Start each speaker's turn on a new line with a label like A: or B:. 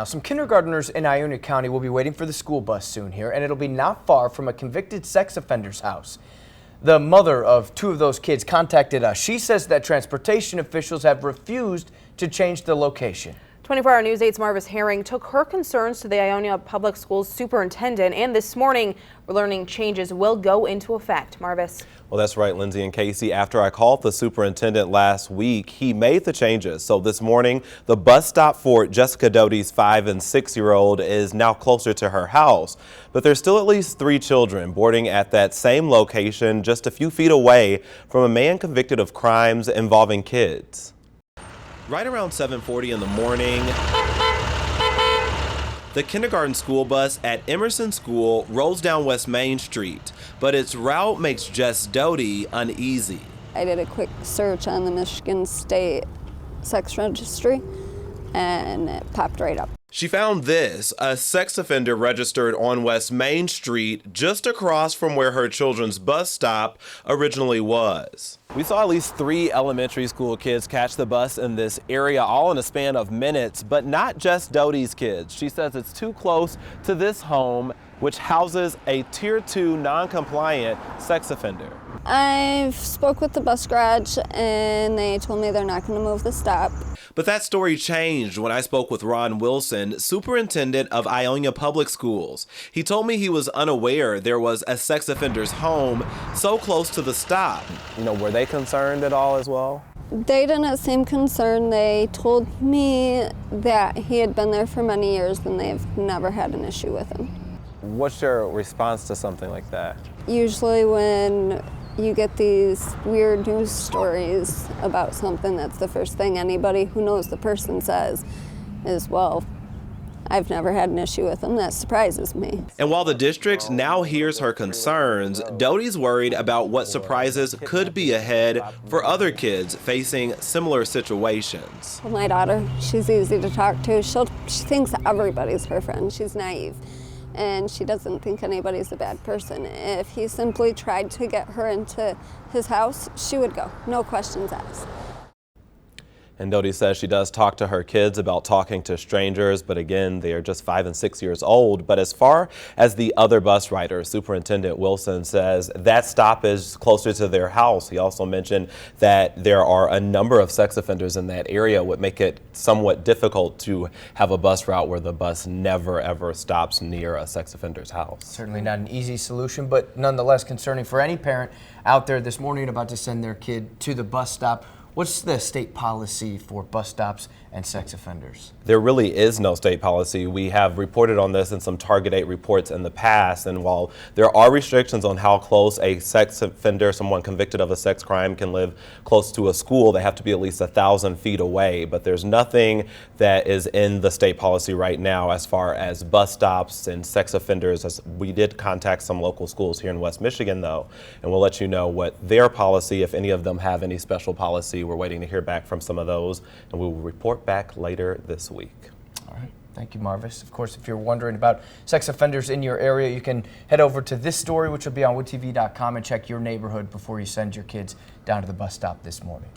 A: Now, some kindergartners in Ionia County will be waiting for the school bus soon here, and it'll be not far from a convicted sex offender's house. The mother of two of those kids contacted us. She says that transportation officials have refused to change the location.
B: 24-hour News 8's Marvis took her concerns to the Ionia Public Schools superintendent, and this morning we're learning changes will go into effect. Marvis.
C: Well, that's right, Lindsay and Casey. After I called the superintendent last week, he made the changes. So this morning, the bus stop for Jessica Doty's 5- and 6-year-old is now closer to her house. But there's still at least 3 children boarding at that same location just a few feet away from a man convicted of crimes involving kids. Right around 7:40 in the morning, the kindergarten school bus at Emerson School rolls down West Main Street, but its route makes Jess Doty uneasy.
D: I did a quick search on the Michigan State Sex Registry, and it popped right up.
C: She found this, a sex offender registered on West Main Street, just across from where her children's bus stop originally was. We saw at least 3 elementary school kids catch the bus in this area, all in a span of minutes, but not just Doty's kids. She says it's too close to this home, which houses a Tier 2 non-compliant sex offender.
D: I've spoke with the bus garage, and they told me they're not going to move the stop.
C: But that story changed when I spoke with Ron Wilson, superintendent of Ionia Public Schools. He told me he was unaware there was a sex offender's home so close to the stop. You know, were they concerned at all as well?
D: They didn't seem concerned. They told me that he had been there for many years and they've never had an issue with him.
C: What's your response to something like that?
D: Usually when you get these weird news stories about something, that's the first thing anybody who knows the person says is, well, I've never had an issue with him. That surprises me.
C: And while the district now hears her concerns, Doty's worried about what surprises could be ahead for other kids facing similar situations.
D: Well, my daughter, she's easy to talk to. She thinks everybody's her friend. She's naive. And she doesn't think anybody's a bad person. If he simply tried to get her into his house, she would go, no questions asked.
C: And Doty says she does talk to her kids about talking to strangers, but again, they are just 5 and 6 years old. But as far as the other bus riders, Superintendent Wilson says that stop is closer to their house. He also mentioned that there are a number of sex offenders in that area, would make it somewhat difficult to have a bus route where the bus never ever stops near a sex offender's house.
A: Certainly not an easy solution, but nonetheless concerning for any parent out there this morning about to send their kid to the bus stop. What's the state policy for bus stops and sex offenders?
C: There really is no state policy. We have reported on this in some Target 8 reports in the past, and while there are restrictions on how close a sex offender, someone convicted of a sex crime, can live close to a school, they have to be at least 1,000 feet away. But there's nothing that is in the state policy right now as far as bus stops and sex offenders. As we did contact some local schools here in West Michigan, though, and we'll let you know what their policy, if any of them have any special policy. We're waiting to hear back from some of those, and we will report back later this week.
A: All right. Thank you, Marvis. Of course, if you're wondering about sex offenders in your area, you can head over to this story, which will be on woodtv.com, and check your neighborhood before you send your kids down to the bus stop this morning.